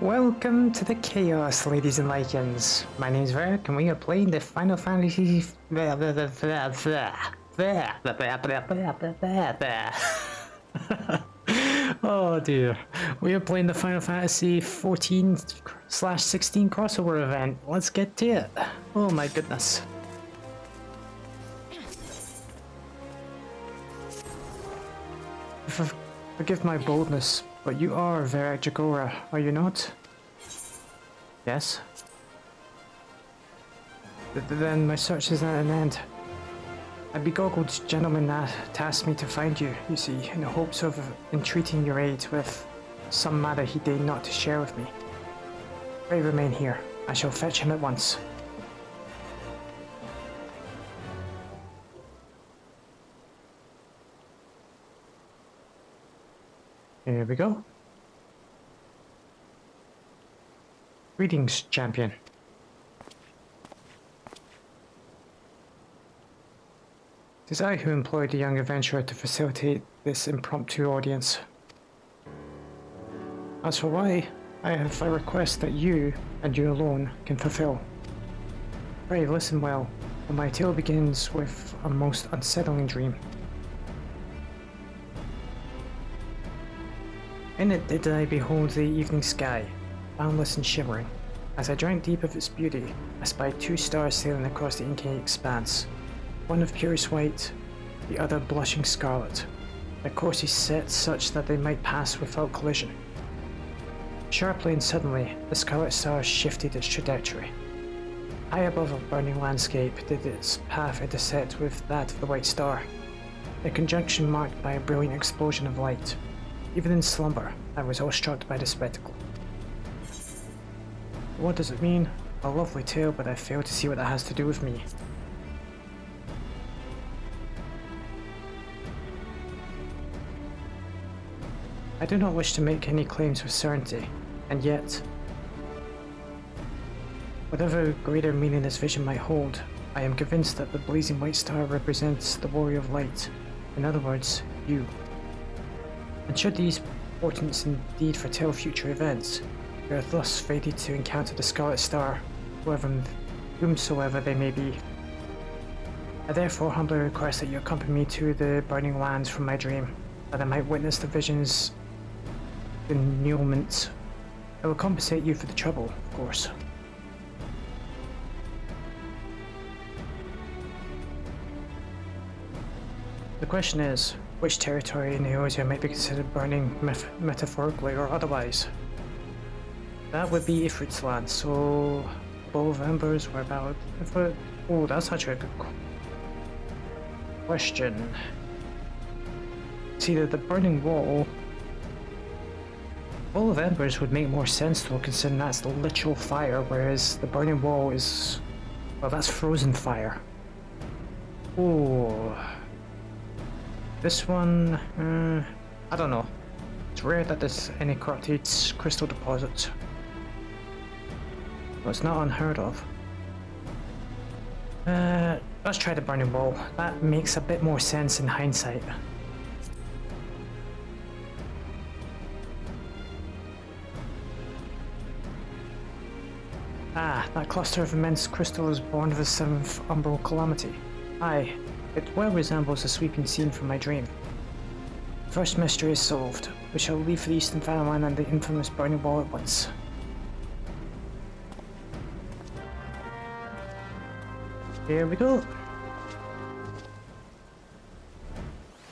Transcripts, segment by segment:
Welcome to the chaos, ladies and lycans. My name's Verak, and we are playing the Final Fantasy. Oh dear. We are playing the Final Fantasy 14/16 crossover event. Let's get to it. Oh my goodness. Forgive my boldness, but you are Verak Dragora, are you not? Yes? Then my search is at an end. A begoggled gentleman tasked me to find you, you see, in the hopes of entreating your aid with some matter he deigned not to share with me. Pray remain here. I shall fetch him at once. Here we go. Greetings, champion. It is I who employed the young adventurer to facilitate this impromptu audience. As for why, I have a request that you, and you alone, can fulfill. Pray listen well, for my tale begins with a most unsettling dream. In it did I behold the evening sky, boundless and shimmering. As I drank deep of its beauty, I spied two stars sailing across the inky expanse, one of purest white, the other blushing scarlet, their courses set such that they might pass without collision. Sharply and suddenly, the scarlet star shifted its trajectory. High above a burning landscape did its path intersect with that of the white star, a conjunction marked by a brilliant explosion of light. Even in slumber, I was awestruck by the spectacle. What does it mean? A lovely tale, but I fail to see what that has to do with me. I do not wish to make any claims with certainty, and yet, whatever greater meaning this vision might hold, I am convinced that the blazing white star represents the warrior of light, in other words, you. And should these portents indeed foretell future events, we are thus fated to encounter the Scarlet Star, whomsoever they may be. I therefore humbly request that you accompany me to the burning lands from my dream, that I might witness the vision's denouement. I will compensate you for the trouble, of course. The question is, which territory in Eosia might be considered burning metaphorically or otherwise? That would be Ifrit's land, so Bowl of Embers were about... Oh, that's actually a good question. It's either the burning wall... Bowl of Embers would make more sense though, considering that's the literal fire, whereas the burning wall is... well, that's frozen fire. Oh... This one, I don't know. It's rare that there's any corrupted crystal deposits. But it's not unheard of. Let's try the burning wall. That makes a bit more sense in hindsight. Ah, that cluster of immense crystal is born of the seventh umbral calamity. Aye. It well resembles a sweeping scene from my dream. The first mystery is solved. We shall leave for the Eastern Fatherland and the infamous burning wall at once. Here we go.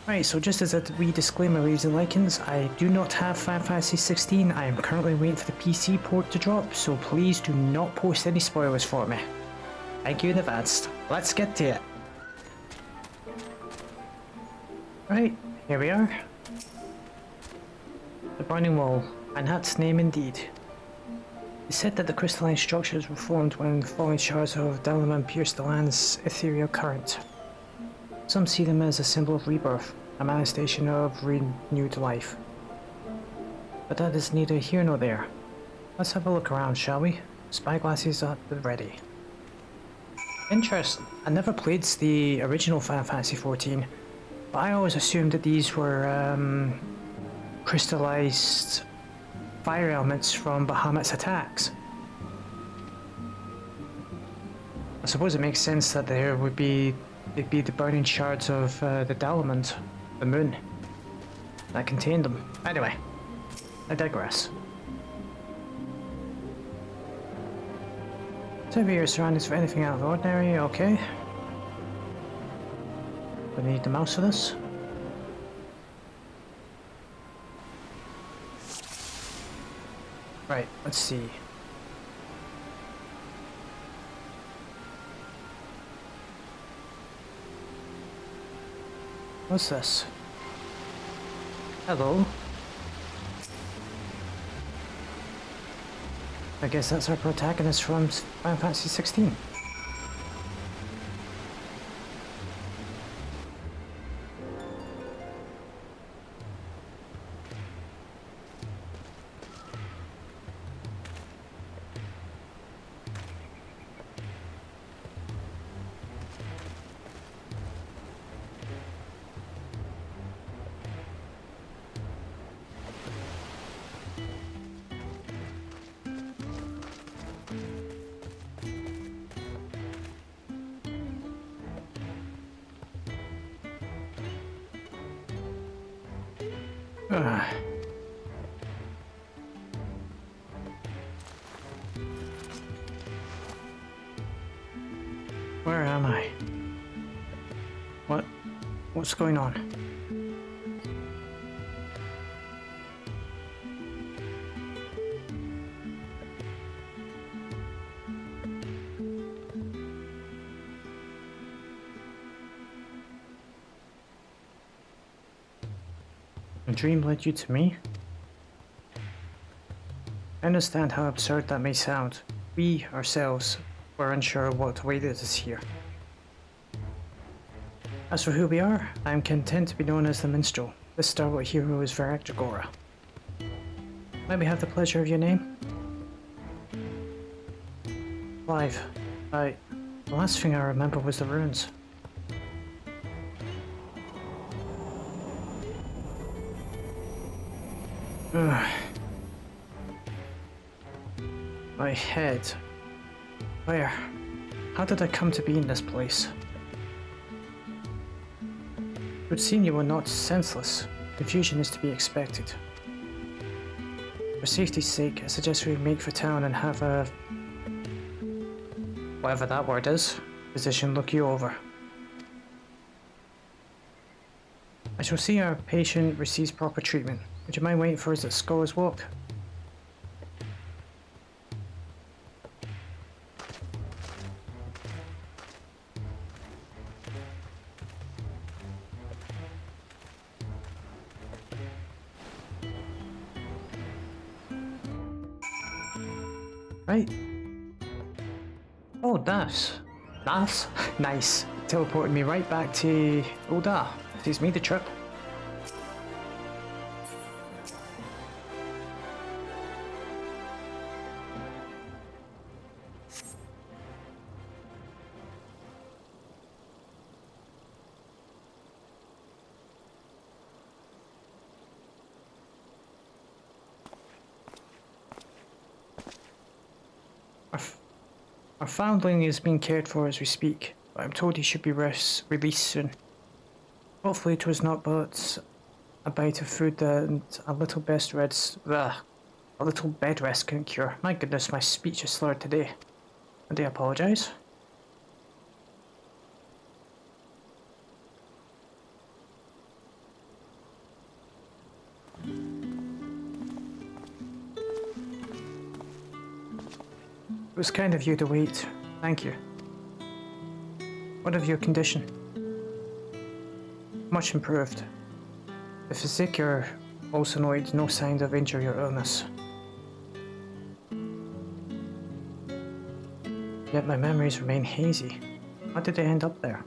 Right, so just as a wee disclaimer, ladies and lycans, I do not have Final Fantasy 16. I am currently waiting for the PC port to drop, so please do not post any spoilers for me. Thank you in advance. Let's get to it. Right, here we are. The Burning Wall, an apt name indeed. It's said that the crystalline structures were formed when falling shards of Dalaman pierced the land's ethereal current. Some see them as a symbol of rebirth, a manifestation of renewed life. But that is neither here nor there. Let's have a look around, shall we? Spyglasses at the ready. Interesting. I never played the original Final Fantasy 14. But I always assumed that these were crystallized fire elements from Bahamut's attacks. I suppose it makes sense that there would be the burning shards of the Dalamond, the moon, that contained them. Anyway, I digress. Survey your surroundings for anything out of the ordinary, okay. Do I need the mouse for this? Right, let's see. What's this? Hello? I guess that's our protagonist from Final Fantasy XVI. Where am I? What's going on? A dream led you to me? I understand how absurd that may sound. We, ourselves, were unsure what awaited us here. As for who we are, I am content to be known as the Minstrel. This stalwart hero is Verak Dragora. Might we have the pleasure of your name? Clive. The last thing I remember was the ruins. My head. Where? How did I come to be in this place? It would seem you were not senseless. Confusion is to be expected. For safety's sake, I suggest we make for town and have a... whatever that word is, physician look you over. I shall see our patient receives proper treatment. Would you mind waiting for us at Scholar's Walk? Right. Oh, nice. Nice? Nice. Teleported me right back to Ul'dah. Saves me the trip. Our foundling is being cared for as we speak, but I'm told he should be released soon. Hopefully it was not but a bite of food and a little bed rest couldn't cure. My goodness, my speech is slurred today. I do apologise. It was kind of you to wait. Thank you. What of your condition? Much improved. The physique are also noted no signs of injury or illness. Yet my memories remain hazy. How did I end up there?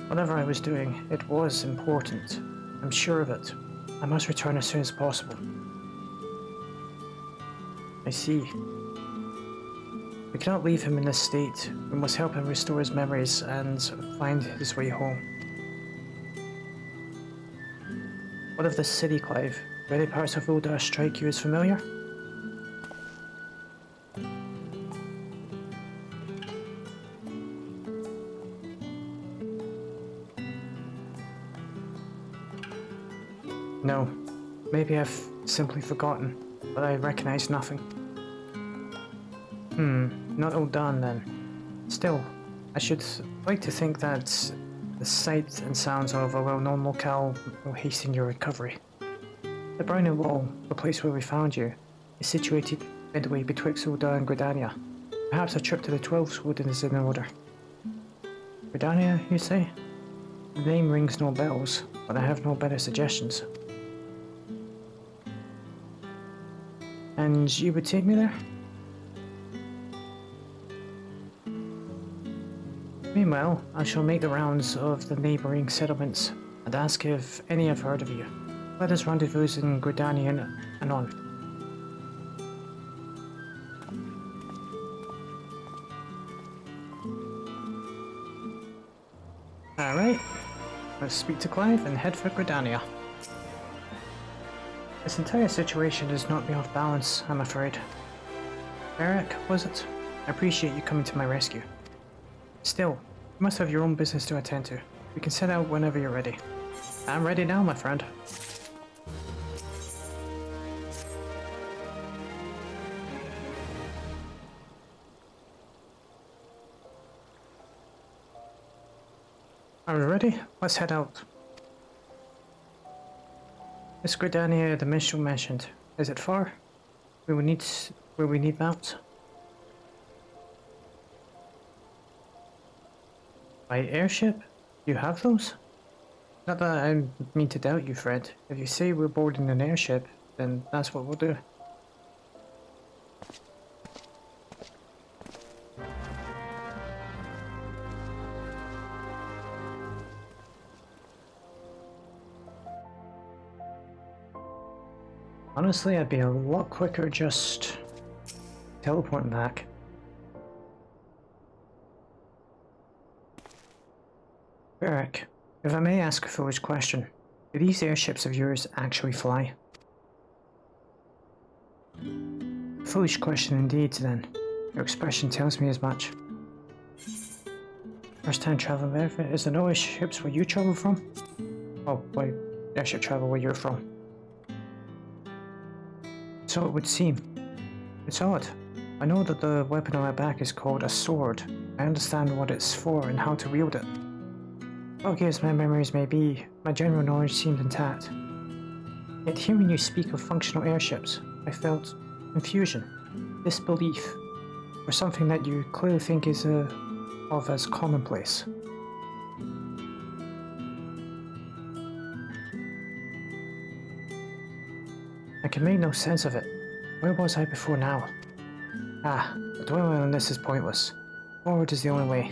Whatever I was doing, it was important. I'm sure of it. I must return as soon as possible. I see. We cannot leave him in this state. We must help him restore his memories and find his way home. What of this city, Clive? Do any parts of Uldar strike you as familiar? No. Maybe I've simply forgotten, but I recognize nothing. Not all done then. Still, I should like to think that the sight and sounds of a well-known locale will hasten your recovery. The Browning Wall, the place where we found you, is situated midway betwixt Ulda and Gridania. Perhaps a trip to the Twelves Wood is in order. Gridania, you say? The name rings no bells, but I have no better suggestions. And you would take me there? Meanwhile, I shall make the rounds of the neighbouring settlements and ask if any have heard of you. Let us rendezvous in Gridania and on. Alright, let's speak to Clive and head for Gridania. This entire situation has knocked me off balance, I'm afraid. Verak, was it? I appreciate you coming to my rescue. Still, you must have your own business to attend to. We can set out whenever you're ready. I'm ready now, my friend. Are we ready? Let's head out. This Gridania the minstrel mentioned. Is it far? Will we need mounts? By airship? You have those? Not that I mean to doubt you, Fred. If you say we're boarding an airship, then that's what we'll do. Honestly, I'd be a lot quicker just teleporting back. Verak, if I may ask a foolish question, do these airships of yours actually fly? Foolish question indeed, then. Your expression tells me as much. First time traveling there, is there no airships where you travel from? Oh, why airship travel where you're from? So it would seem. It's odd. I know that the weapon on my back is called a sword. I understand what it's for and how to wield it. Foggy as my memories may be, my general knowledge seemed intact. Yet hearing you speak of functional airships, I felt confusion, disbelief, for something that you clearly think is of as commonplace. I can make no sense of it. Where was I before now? Ah, but dwelling on this is pointless. Forward is the only way.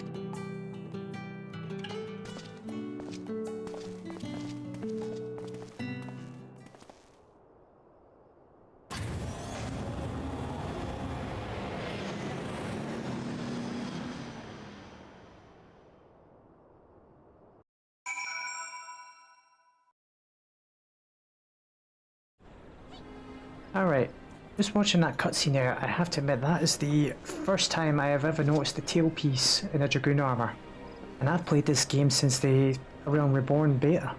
Alright, just watching that cutscene there, I have to admit that is the first time I have ever noticed the tailpiece in a Dragoon armor. And I've played this game since the Realm Reborn beta.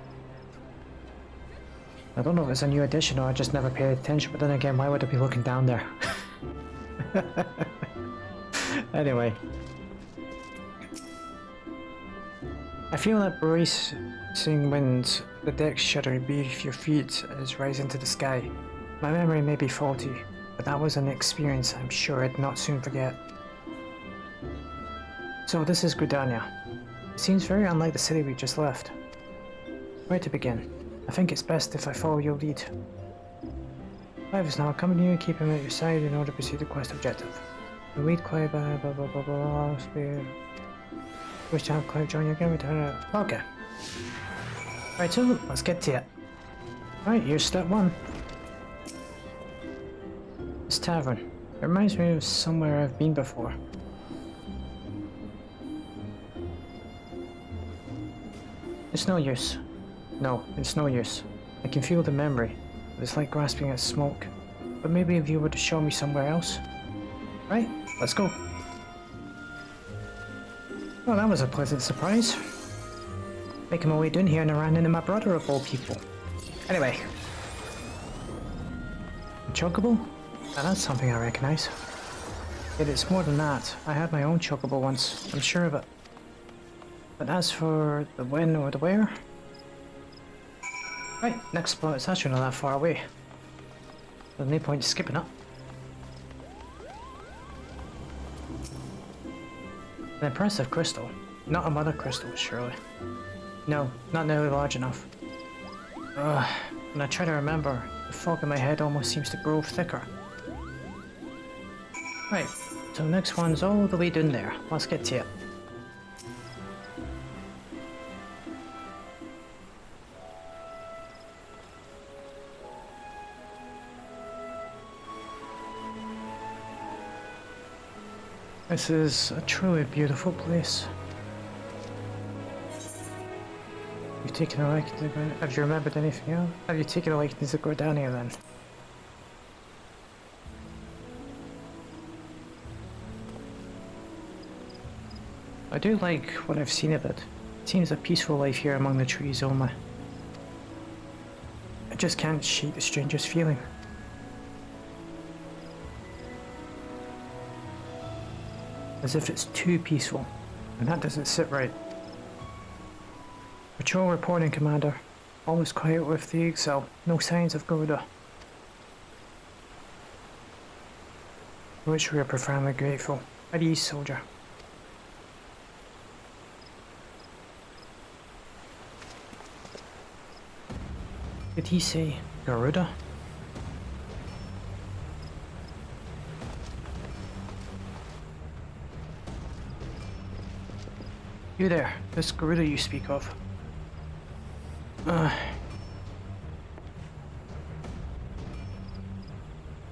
I don't know if it's a new edition or I just never paid attention, but then again, why would I be looking down there? Anyway. I feel that bracing wind, the deck shuddering beneath your feet as rising to the sky. My memory may be faulty, but that was an experience I'm sure I'd not soon forget. So this is Gridania. It seems very unlike the city we just left. Where to begin? I think it's best if I follow your lead. Clive is now accompanying you and keep him at your side in order to pursue the quest objective. The lead Clive, blah blah blah blah. Wish to have Clive join you again, return it. Okay. Right, so let's get to it. Right, here's step one. This tavern. It reminds me of somewhere I've been before. It's no use. No, it's no use. I can feel the memory. It's like grasping at smoke. But maybe if you were to show me somewhere else. Right, let's go. Well, that was a pleasant surprise. Making my way down here and I ran into my brother of all people. Anyway. Chocobo? Now that's something I recognize. Yet it's more than that. I had my own chocobo once, I'm sure of it. But as for the when or the where... Right, next spot is actually not that far away. There's no point skipping it. An impressive crystal. Not a mother crystal, surely. No, not nearly large enough. When I try to remember, the fog in my head almost seems to grow thicker. Right, so the next one's all the way down there. Let's get to it. This is a truly beautiful place. You've taken a liking to Gordania. Have you remembered anything else? Have you taken a liking to Gordania then? I do like what I've seen of it. It seems a peaceful life here among the trees only. I just can't shake the stranger's feeling. As if it's too peaceful, and that doesn't sit right. Patrol reporting, Commander. Always quiet with the Excel. No signs of Garuda. For which we are profoundly grateful. At ease, soldier. Did he say Garuda? You there, this Garuda you speak of.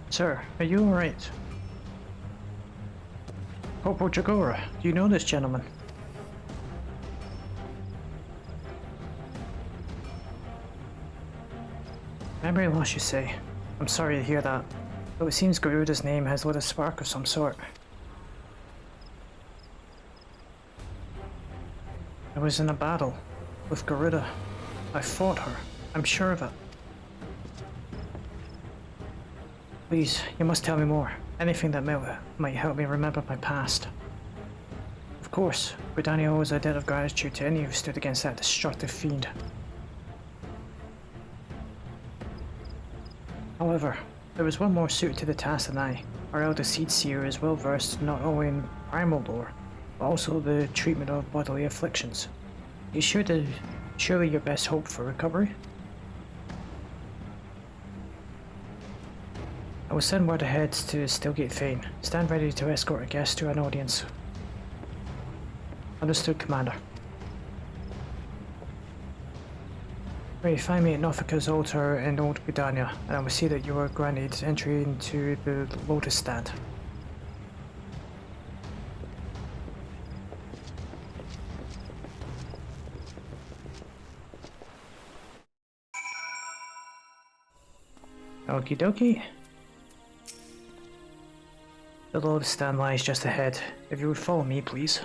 Sir, are you alright? Corporal Dragora, do you know this gentleman? Memory loss, you say? I'm sorry to hear that, though it seems Garuda's name has lit a spark of some sort. I was in a battle with Garuda. I fought her. I'm sure of it. Please, you must tell me more. Anything that might help me remember my past. Of course, Gridania owes a debt of gratitude to any who stood against that destructive fiend. However, there was one more suited to the task than I. Our elder Seed Seer is well versed not only in primal lore, but also the treatment of bodily afflictions. Is surely your best hope for recovery? I will send word ahead to Stillgate Fane. Stand ready to escort a guest to an audience. Understood, Commander. Right, find me at Nothika's altar in Old Gridania, and I will see that you are granted entry into the Lotus Stand. Okie dokie. The Lotus Stand lies just ahead. If you would follow me, please.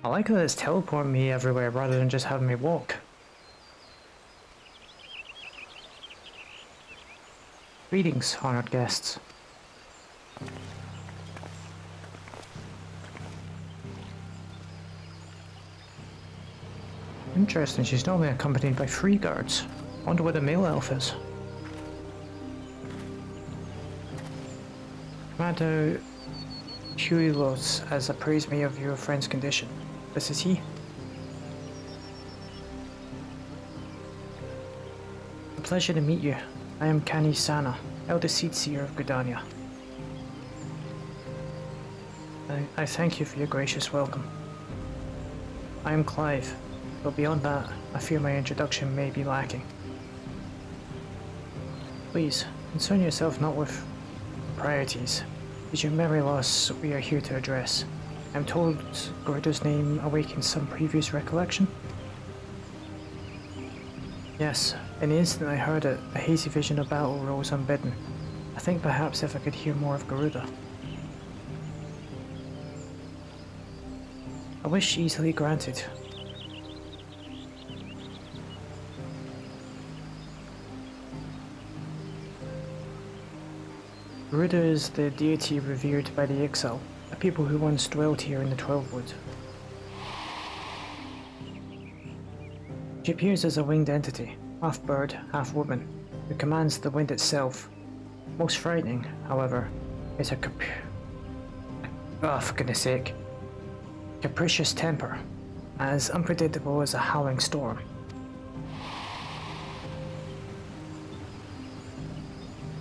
I like that it's teleporting me everywhere rather than just having me walk. Greetings, honored guests. Interesting, she's normally accompanied by 3 guards. Wonder where the male elf is. Commander Huilos has appraised me of your friend's condition. This is he. A pleasure to meet you. I am Kani Sana, Elder Seed Seer of Gridania. I thank you for your gracious welcome. I am Clive, but beyond that, I fear my introduction may be lacking. Please, concern yourself not with proprieties. It is your memory loss we are here to address. I'm told Garuda's name awakens some previous recollection? Yes, In the instant I heard it, a hazy vision of battle rose unbidden. I think perhaps if I could hear more of Garuda. A wish easily granted. Garuda is the deity revered by the Ixal, a people who once dwelt here in the Twelvewood. She appears as a winged entity, half bird, half woman, who commands the wind itself. Most frightening, however, is her for goodness sake, capricious temper, as unpredictable as a howling storm.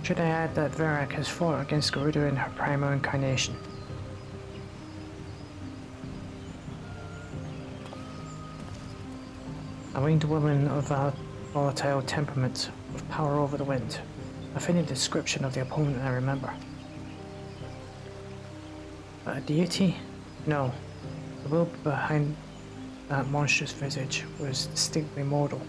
Should I add that Verak has fought against Garuda in her primal incarnation. A winged woman of a volatile temperament, with power over the wind. A fitting description of the opponent I remember. A deity? No. The will behind that monstrous visage was distinctly mortal.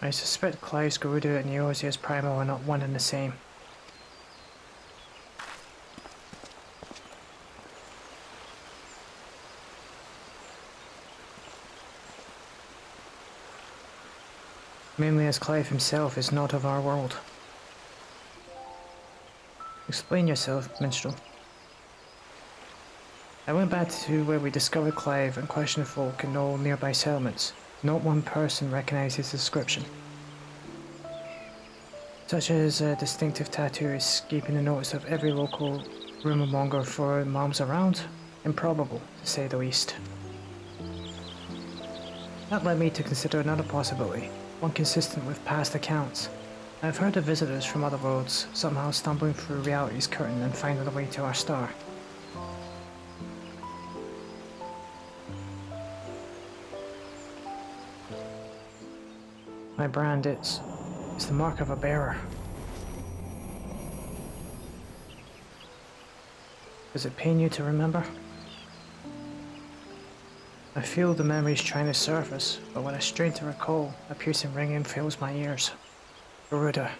I suspect Clive's Garuda and Eosia's primal are not one and the same. Mainly as Clive himself is not of our world. Explain yourself, minstrel. I went back to where we discovered Clive and questioned folk in all nearby settlements. Not one person recognized his description. Such as a distinctive tattoo escaping the notice of every local rumormonger for moms around. Improbable, to say the least. That led me to consider another possibility. One consistent with past accounts. I have heard of visitors from other worlds somehow stumbling through reality's curtain and finding their way to our star. My brand is the mark of a bearer. Does it pain you to remember? I feel the memories trying to surface, but when I strain to recall, a piercing ringing fills my ears. Garuda,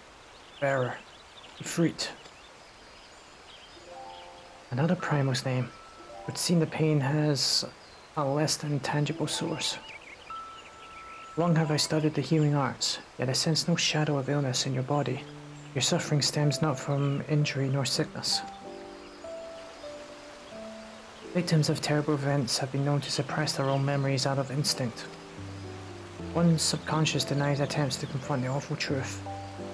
bearer, Ifrit. Another primal's name, would seem the pain has a less than tangible source. Long have I studied the healing arts, yet I sense no shadow of illness in your body. Your suffering stems not from injury nor sickness. Victims of terrible events have been known to suppress their own memories out of instinct. One's subconscious denies attempts to confront the awful truth,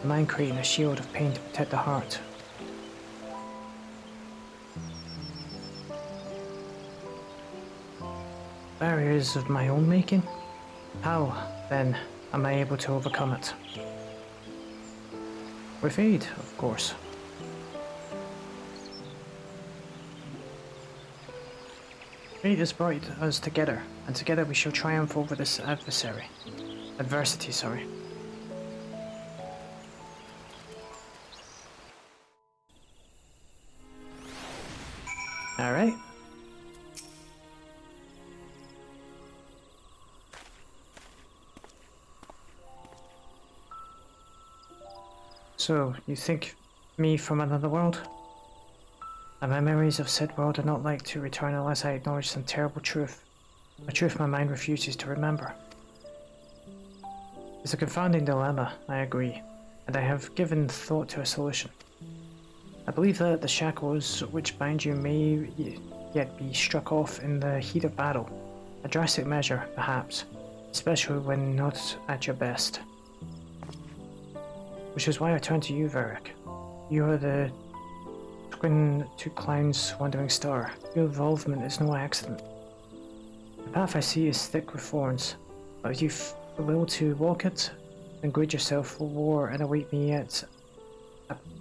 the mind creating a shield of pain to protect the heart. Barriers of my own making? How, then, am I able to overcome it? With aid, of course. Fate has brought us together, and together we shall triumph over this adversity, sorry. Alright. So, you think me from another world? And my memories of said world are not like to return unless I acknowledge some terrible truth. A truth my mind refuses to remember. It's a confounding dilemma, I agree, and I have given thought to a solution. I believe that the shackles which bind you may yet be struck off in the heat of battle. A drastic measure, perhaps, especially when not at your best. Which is why I turn to you, Verak. You are the twin to Klein's wandering star. Your involvement is no accident. The path I see is thick with thorns, but if you the will to walk it, then grid yourself for war and await me at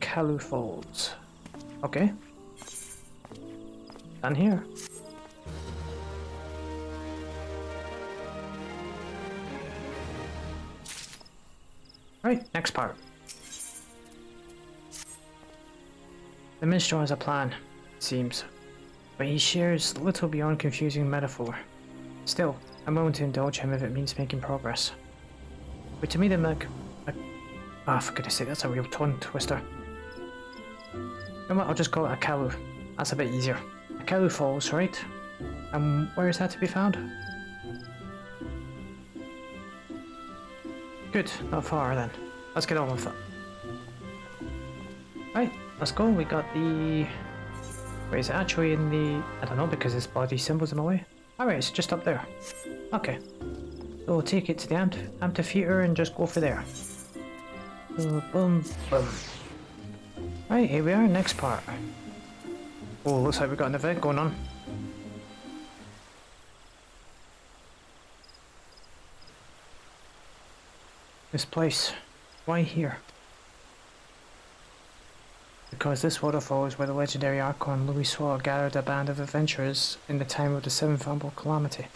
Kalu Falls. Okay? Done here. Right, next part. The minstrel has a plan, it seems, but he shares little beyond confusing metaphor. Still, I'm willing to indulge him if it means making progress. But to me the for goodness sake, that's a real tongue twister. You know what, I'll just call it a Kalu. That's a bit easier. A Kalu Falls, right? And where is that to be found? Good, not far then. Let's get on with it. Right, let's go. We got the... Wait, is it actually in the... I don't know, because this body symbol's in my way. Alright, it's just up there. Okay. So we'll take it to the amphitheater and just go for there. Boom, boom, boom. Right, here we are, next part. Oh, looks like we've got an event going on. This place. Why here? Because this waterfall is where the legendary Archon Louis Swall gathered a band of adventurers in the time of the Seventh Humble Calamity.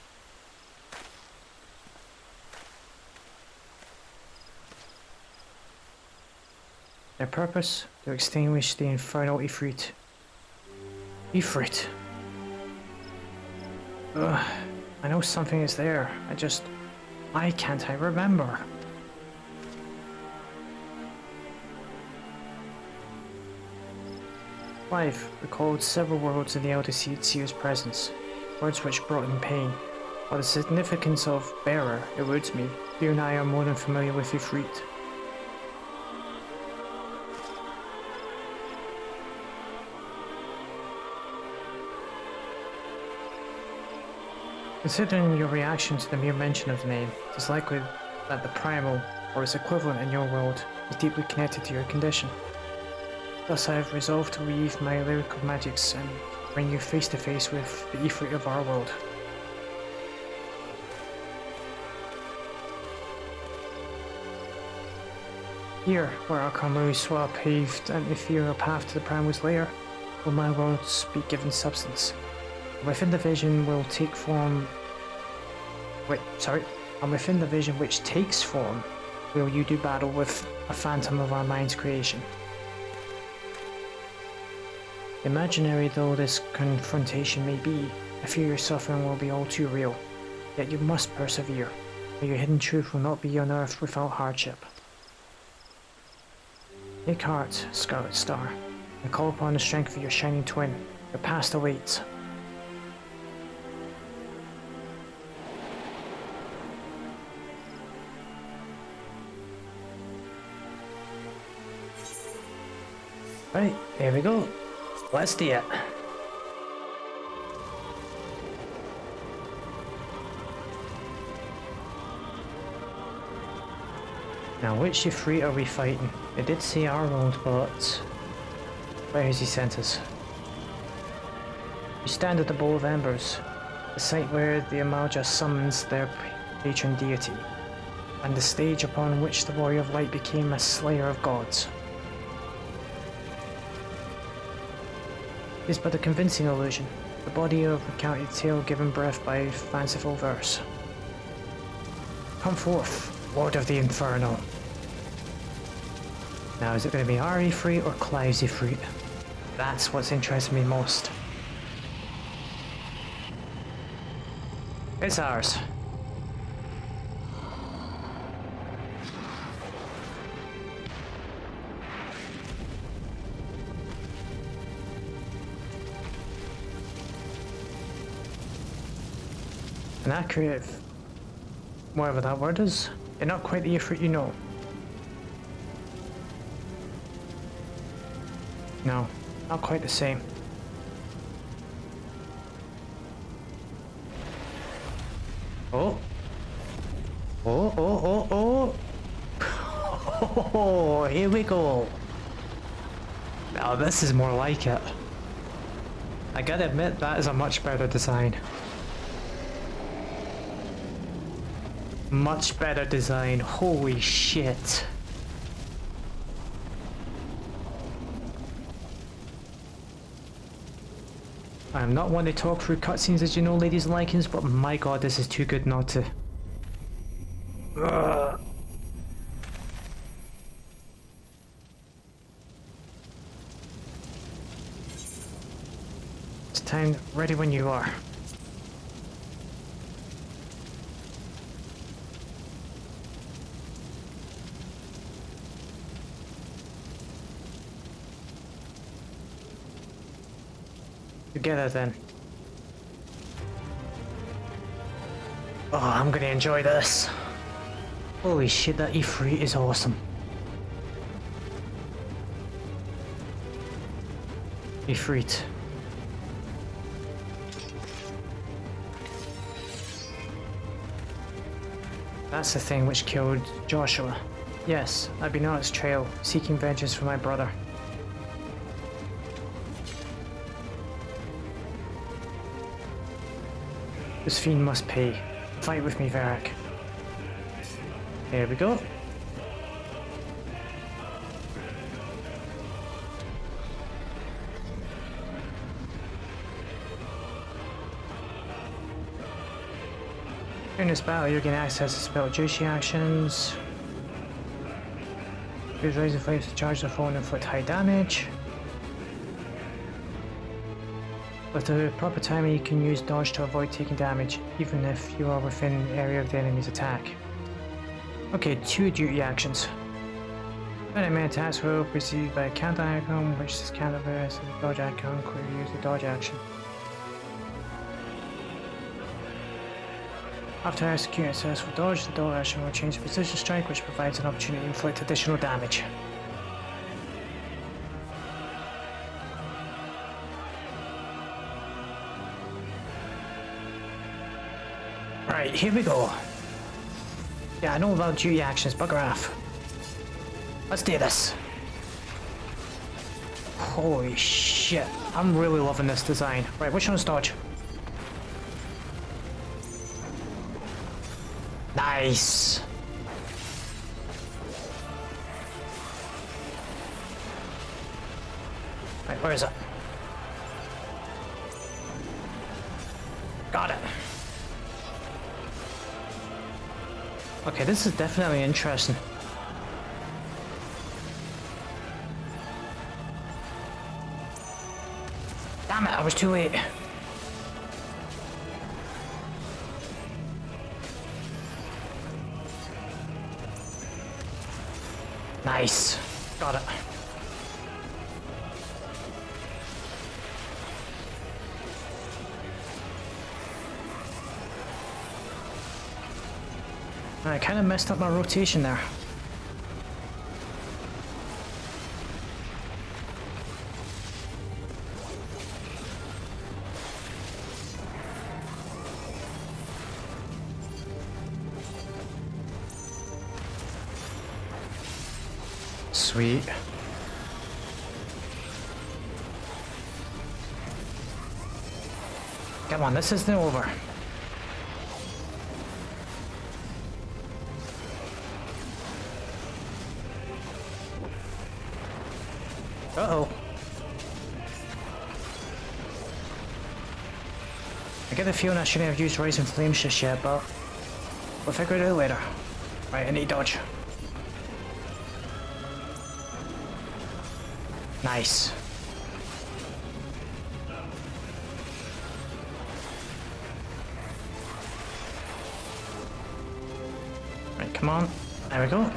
Their purpose? To extinguish the Infernal Ifrit. Ifrit? Ugh, I know something is there, why can't I remember? Clive recalled several words in the Elder Seer's presence, words which brought him pain. While the significance of bearer eludes me, you and I are more than familiar with Ifrit. Considering your reaction to the mere mention of the name, it is likely that the primal, or its equivalent in your world, is deeply connected to your condition. Thus I have resolved to weave my lyrical magics and bring you face to face with the Ifrit of our world. Here, where Archon Louis Swab paved an ethereal path to the Primal's lair, will my words be given substance. Within the vision will take form... And within the vision which takes form, will you do battle with a phantom of our mind's creation. Imaginary though this confrontation may be, I fear your suffering will be all too real. Yet you must persevere, or your hidden truth will not be unearthed without hardship. Take heart, Scarlet Star, and call upon the strength of your shining twin. Your past awaits. Right, here we go. Let's do it. Now, which Ifrit are we fighting? They did say our world, but where has he sent us? You stand at the Bowl of Embers, the site where the Amalja summons their patron deity, and the stage upon which the Warrior of Light became a slayer of gods. It is but a convincing illusion, the body of recounted tale given breath by fanciful verse. Come forth, Lord of the Inferno. Now, is it going to be our Ifrit or Clive's Ifrit? That's what's interesting me most. It's ours. An accurate, whatever that word is. You're not quite the Ifrit you know. No, not quite the same. Oh. Oh, oh, oh, oh. Oh, here we go. Now this is more like it. I gotta admit, that is a much better design. Much better design, holy shit. I'm not one to talk through cutscenes, as you know, ladies and lycans, but my god, this is too good not to. Ugh. It's time, ready when you are. Together then. Oh, I'm gonna enjoy this. Holy shit, that E3 is awesome. E3. That's the thing which killed Joshua. Yes, I've been on its trail, seeking vengeance for my brother. This fiend must pay. Fight with me, Verak. Here we go. During this battle, you gain access to spell juicy actions. Use Razor Flames to charge the foe and inflict high damage. With the proper timing, you can use dodge to avoid taking damage, even if you are within the area of the enemy's attack. Okay, 2 duty actions. When enemy attacks will be preceded by a counter icon, which is counter versus the dodge icon, where you use the dodge action. After executing a successful dodge, the dodge action will change to precision strike, which provides an opportunity to inflict additional damage. Right, here we go. Yeah, I know about duty actions, bugger off. Let's do this. Holy shit, I'm really loving this design. Right, which one's dodge? Nice. Right, where is it? Got it. Okay, this is definitely interesting. Damn it, I was too late. Nice. Got it. I kind of messed up my rotation there. Sweet. Come on, this isn't over. Uh-oh. I get the feeling I shouldn't have used Rising Flames just yet, but we'll figure it out later. Right, I need dodge. Nice. Right, come on. There we go.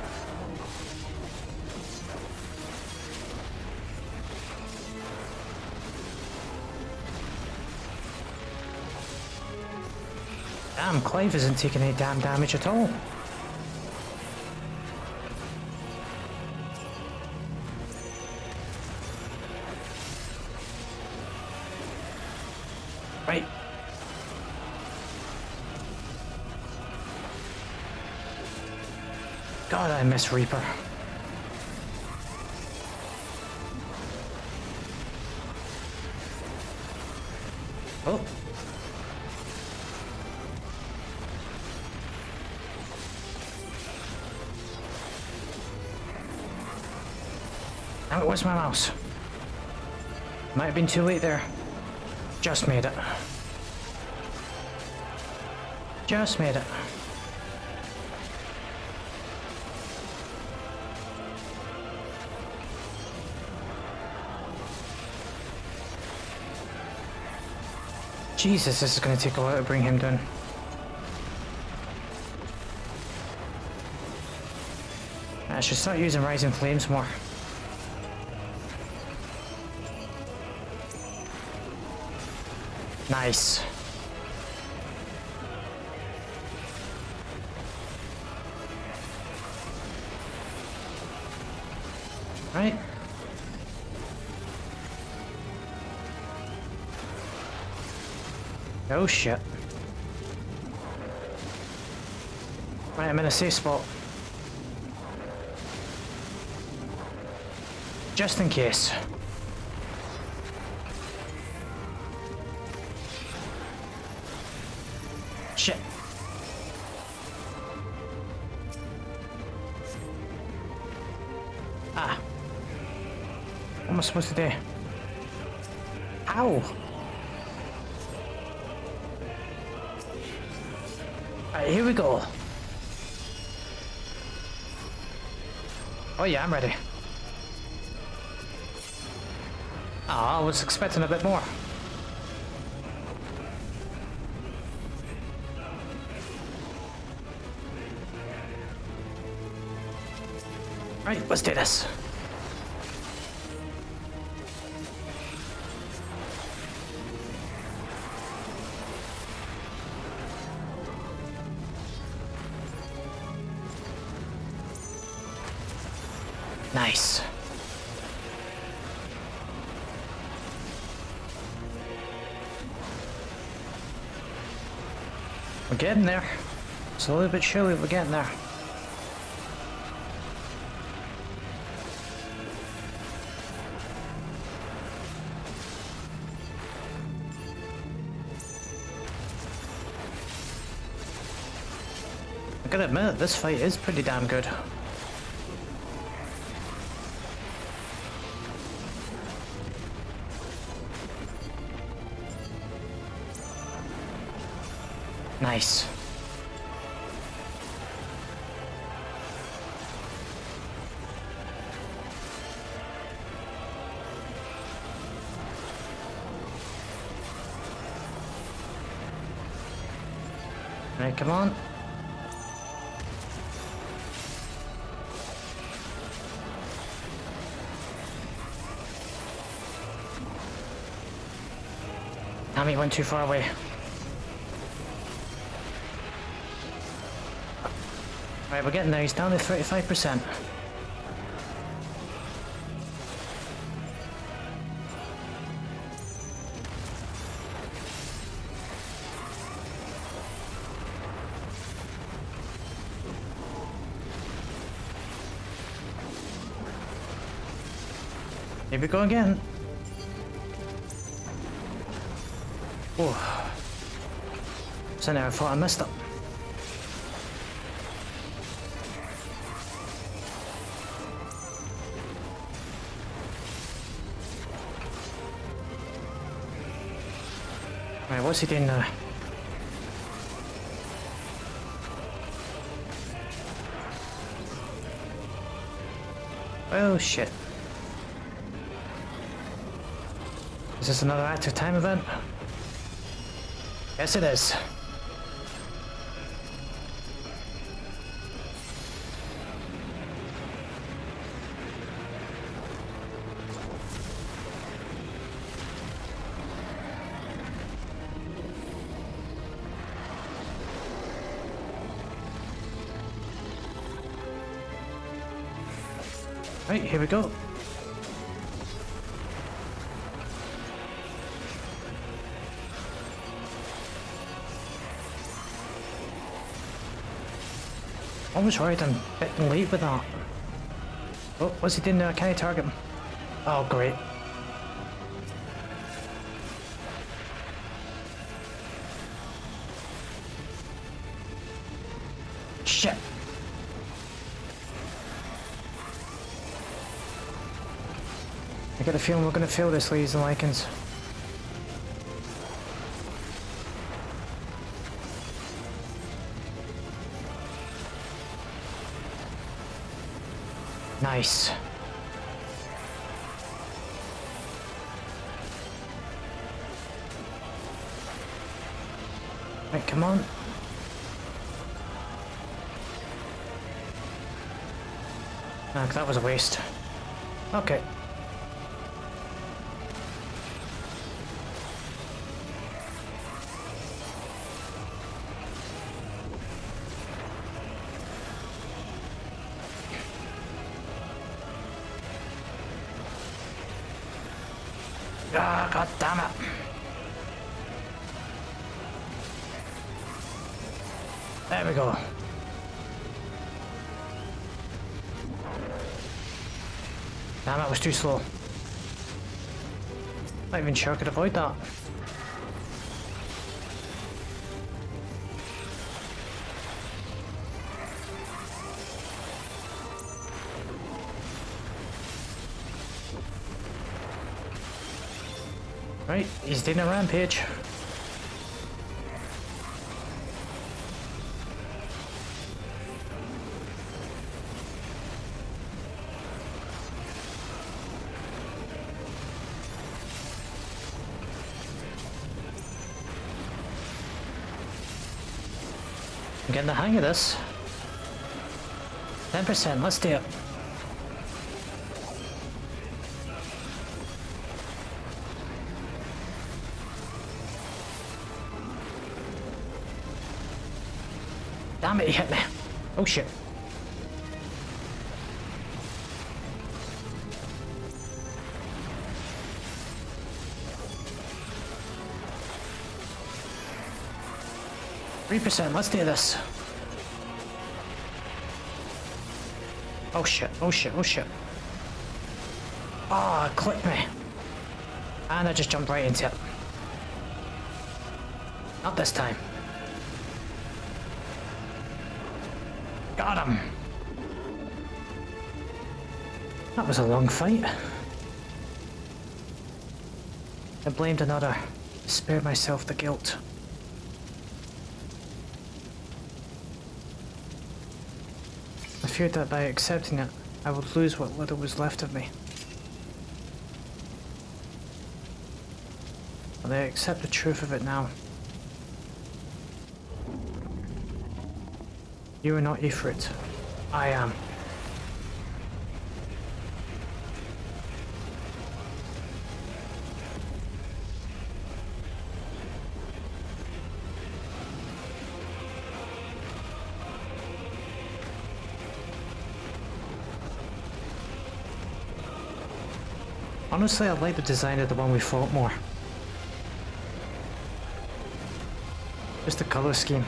Damn, Clive isn't taking any damn damage at all. Right. God, I miss Reaper. Oh. Damn it, where's my mouse? Might have been too late there. Just made it. Just made it. Jesus, this is going to take a while to bring him down. I should start using Rising Flames more. Nice. Right. Oh shit. Right, I'm in a safe spot. Just in case. Shit. Ah. What am I supposed to do? Ow! Alright, here we go. Oh yeah, I'm ready. Ah, I was expecting a bit more. Right, let's do this. Nice. We're getting there. Slowly but surely we're getting there. I gotta admit, this fight is pretty damn good. Nice. Right, come on. Tammy went too far away. Right, we're getting there. He's down to 35%. Here we go again. Oh. So now I thought I messed up. Right, what's he doing now? Oh shit. Is this another active time event? Yes it is. Right, here we go. I was worried I'm a bit late with that. Oh, what's he doing now? Can I target him? Oh, great. Shit. I get a feeling we're gonna fail this, ladies and lycans. Nice. Right, come on. Ah, that was a waste. Okay. Ah, god damn it. There we go. Damn, it was too slow. Not even sure I could avoid that. Right, he's doing a rampage. I'm getting the hang of this. 10%, let's do it. Damn it, he hit me. Oh shit. %, let's do this. Oh shit, oh shit, oh shit. Ah, oh, it clipped me. And I just jumped right into it. Not this time. Got him. That was a long fight. I blamed another. Spared myself the guilt. I feared that by accepting it, I would lose what little was left of me. But I accept the truth of it now. You are not Ifrit. I am. Honestly, I like the design of the one we fought more. Just the color scheme.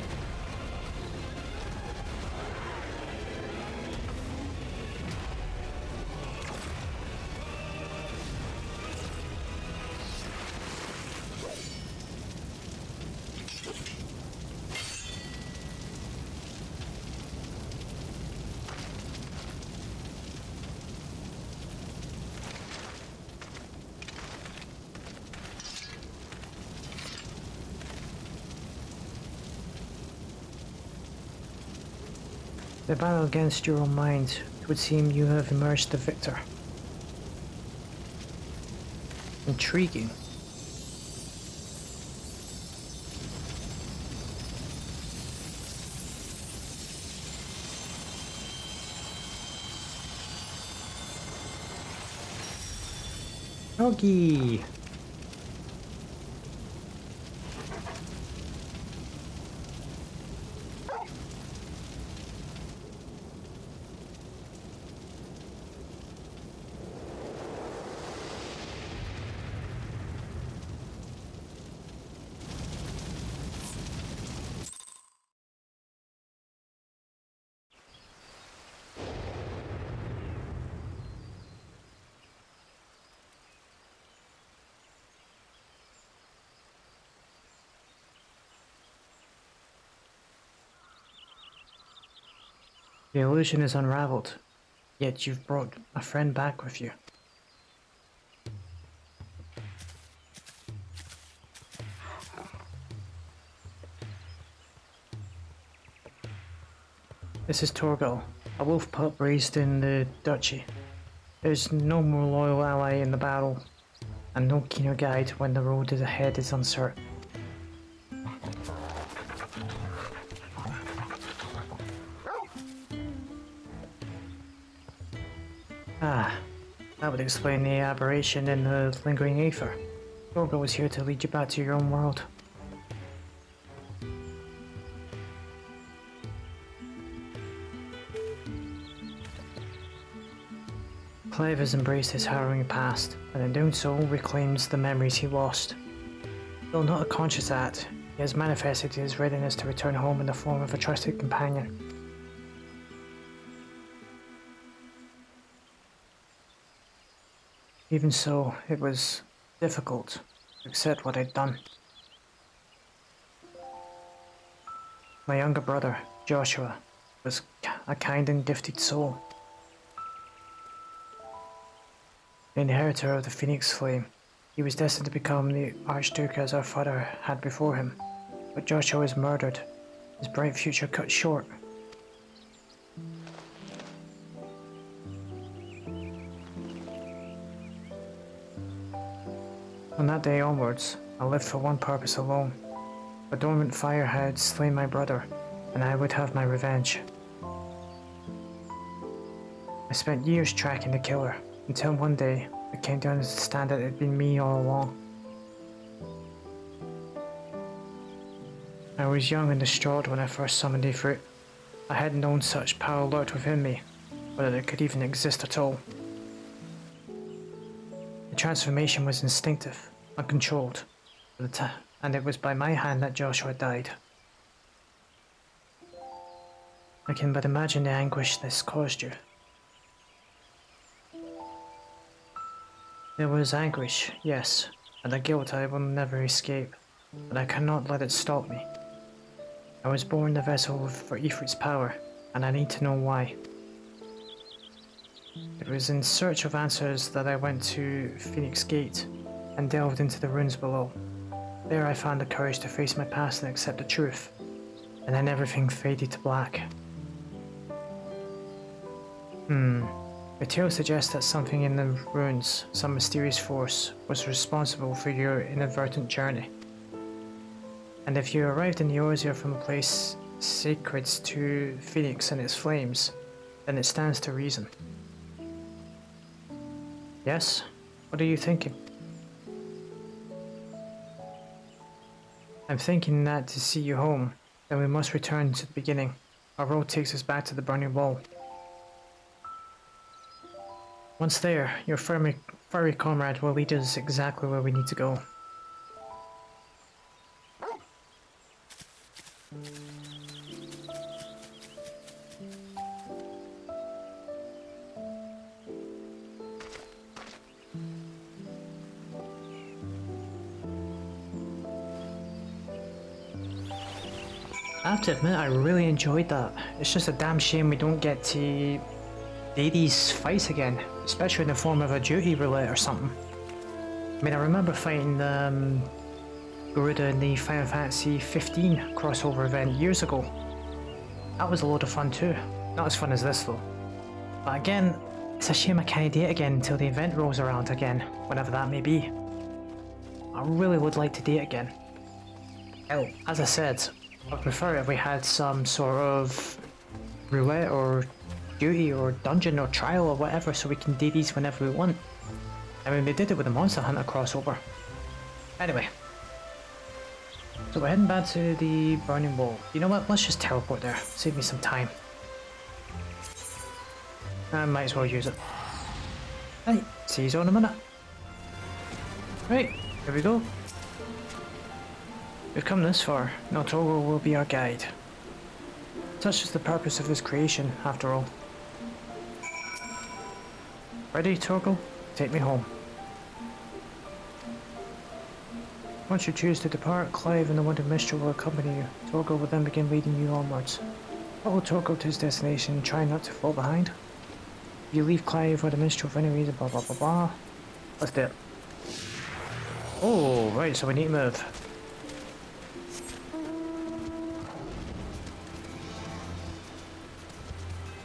The battle against your own mind, it would seem you have emerged the victor. Intriguing. Doggy! The illusion is unraveled, yet you've brought a friend back with you. This is Torgal, a wolf pup raised in the duchy. There's no more loyal ally in the battle, and no keener guide when the road ahead is uncertain. Ah, that would explain the aberration in the lingering aether. Torgal was here to lead you back to your own world. Clive has embraced his harrowing past, and in doing so reclaims the memories he lost. Though not a conscious act, he has manifested his readiness to return home in the form of a trusted companion. Even so, it was difficult to accept what I'd done. My younger brother, Joshua, was a kind and gifted soul. The inheritor of the Phoenix Flame, he was destined to become the Archduke as our father had before him, but Joshua was murdered, his bright future cut short. From that day onwards, I lived for one purpose alone. A dormant fire had slain my brother, and I would have my revenge. I spent years tracking the killer, until one day I came to understand that it had been me all along. I was young and distraught when I first summoned Ifrit. I hadn't known such power lurked within me, or that it could even exist at all. The transformation was instinctive, uncontrolled, and it was by my hand that Joshua died. I can but imagine the anguish this caused you. There was anguish, yes, and a guilt I will never escape, but I cannot let it stop me. I was born the vessel for Ifrit's power, and I need to know why. It was in search of answers that I went to Phoenix Gate and delved into the ruins below. There I found the courage to face my past and accept the truth, and then everything faded to black. The tale suggests that something in the ruins, some mysterious force, was responsible for your inadvertent journey. And if you arrived in Eorzea from a place sacred to Phoenix and its flames, then it stands to reason. Yes? What are you thinking? I'm thinking that to see you home, then we must return to the beginning. Our road takes us back to the burning wall. Once there, your furry comrade will lead us exactly where we need to go. I have to admit, I really enjoyed that. It's just a damn shame we don't get to do these fights again, especially in the form of a duty roulette or something. I mean, I remember fighting Garuda in the Final Fantasy XV crossover event years ago. That was a load of fun too. Not as fun as this though. But again, it's a shame I can't do it again until the event rolls around again, whenever that may be. I really would like to do it again. Hell, as I said, I'd prefer if we had some sort of roulette or duty or dungeon or trial or whatever, so we can do these whenever we want. I mean, they did it with the Monster Hunter crossover. Anyway, so we're heading back to the burning wall. You know what, let's just teleport there, save me some time. I might as well use it. Right, see you in a minute. Right, here we go. We've come this far. Now Torgal will be our guide. Such is the purpose of his creation, after all. Ready, Torgal? Take me home. Once you choose to depart, Clive and the Wonder Minstrel will accompany you. Torgal will then begin leading you onwards. Follow Torgal to his destination and try not to fall behind. If you leave Clive or the Minstrel for any reason, blah blah blah blah. Let's do it. Oh, right, so we need to move.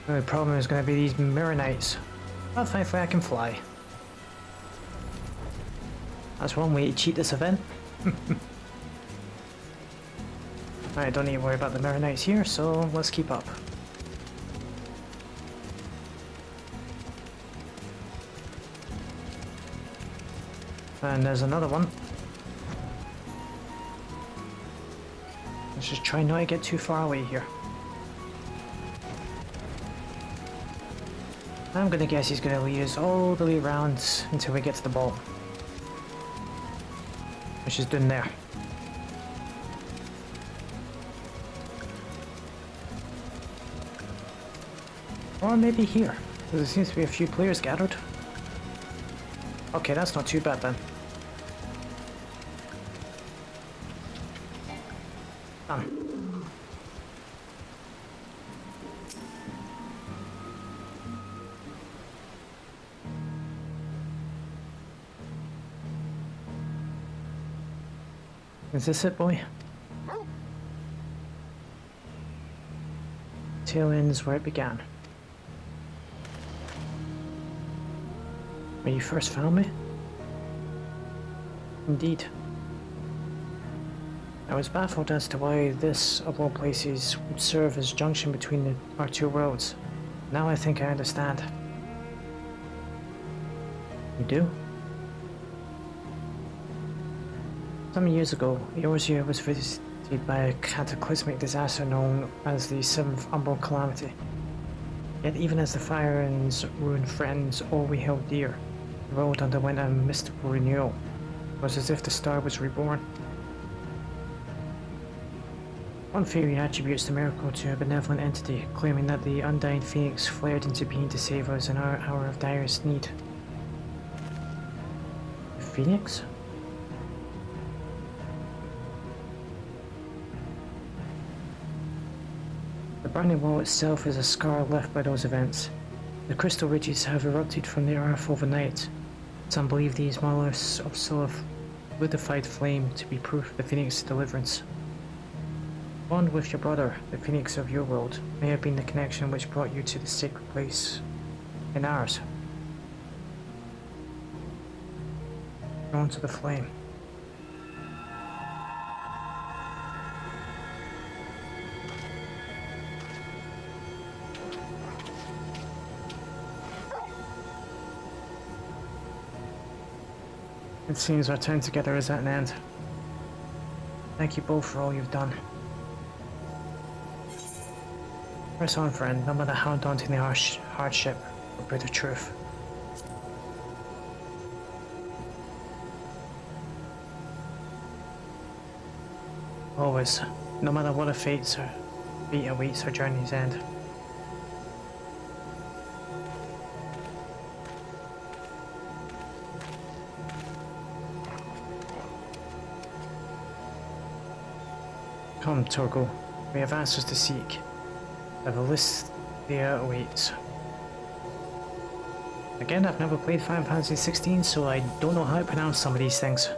The only problem is going to be these Mirror Knights. But thankfully I can fly. That's one way to cheat this event. I don't need to worry about the Mirror Knights here, so let's keep up. And there's another one. Let's just try not to get too far away here. I'm gonna guess he's gonna lead us all the way around until we get to the ball. Which is done there. Or maybe here, because there seems to be a few players gathered. Okay, that's not too bad then. Done. Is this it, boy? Tail end's where it began. When you first found me? Indeed. I was baffled as to why this, of all places, would serve as junction between our two worlds. Now I think I understand. You do? Some years ago, Eorzea was visited by a cataclysmic disaster known as the Seventh Umbral Calamity. Yet even as the fire and ruin threatened all we held dear, the world underwent a mystical renewal. It was as if the star was reborn. One theory attributes the miracle to a benevolent entity, claiming that the undying phoenix flared into being to save us in our hour of direst need. The phoenix? The burning wall itself is a scar left by those events. The crystal ridges have erupted from the earth overnight. Some believe these monoliths of solidified flame to be proof of the phoenix's deliverance. Bond with your brother, the phoenix of your world, may have been the connection which brought you to the sacred place in ours. Drawn to the flame. It seems our time together is at an end. Thank you both for all you've done. Press on, friend, no matter how daunting the hardship or bitter truth. Always, no matter what fate awaits our journey's end. Come, Torgal. We have answers to seek. Evalithia awaits. Again, I've never played Final Fantasy XVI, so I don't know how to pronounce some of these things.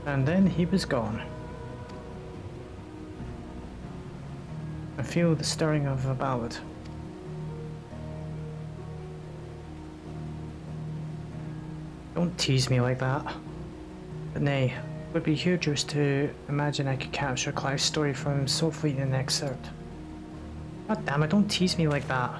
And then he was gone. I feel the stirring of a ballad. Don't tease me like that. But nay, it would be hubris to imagine I could capture Clive's story from so fleeting an excerpt. God damn it, don't tease me like that.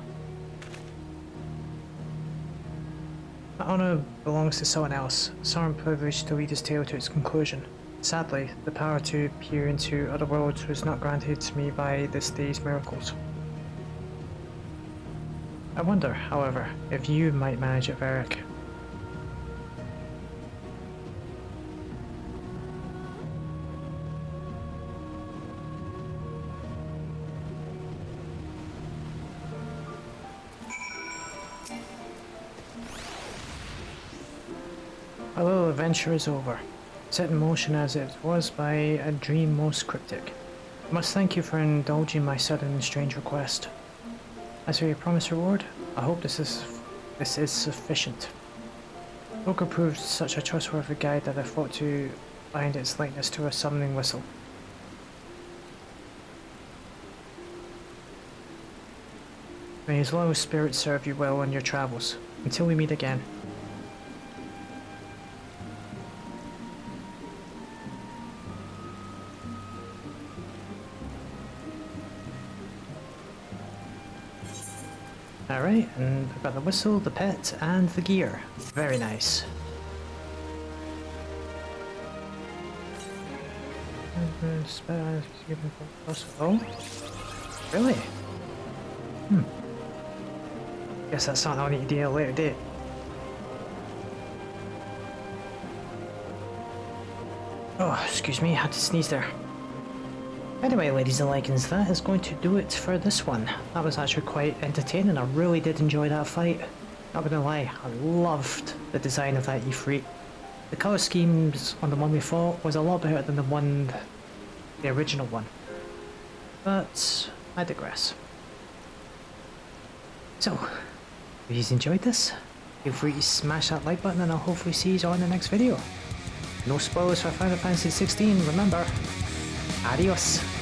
My honor belongs to someone else, someone privileged to lead his tale to its conclusion. Sadly, the power to peer into other worlds was not granted to me by this day's miracles. I wonder, however, if you might manage it, Verak. Our little adventure is over, set in motion as it was by a dream most cryptic. I must thank you for indulging my sudden and strange request. As for your promised reward, I hope this is sufficient. Poker proved such a trustworthy guide that I thought to find its likeness to a summoning whistle. May his loyal spirit serve you well on your travels. Until we meet again. Alright, and we've got the whistle, the pet, and the gear. Very nice. Oh? Really? Guess that's something I'll need to do at a later date. Oh, excuse me, had to sneeze there. Anyway, ladies and lycans, that is going to do it for this one. That was actually quite entertaining. I really did enjoy that fight. Not gonna lie, I loved the design of that Ifrit. The colour schemes on the one we fought was a lot better than the original one. But I digress. So, if you've enjoyed this, feel free to smash that like button and I'll hopefully see you all in the next video. No spoilers for Final Fantasy XVI, remember. Adios.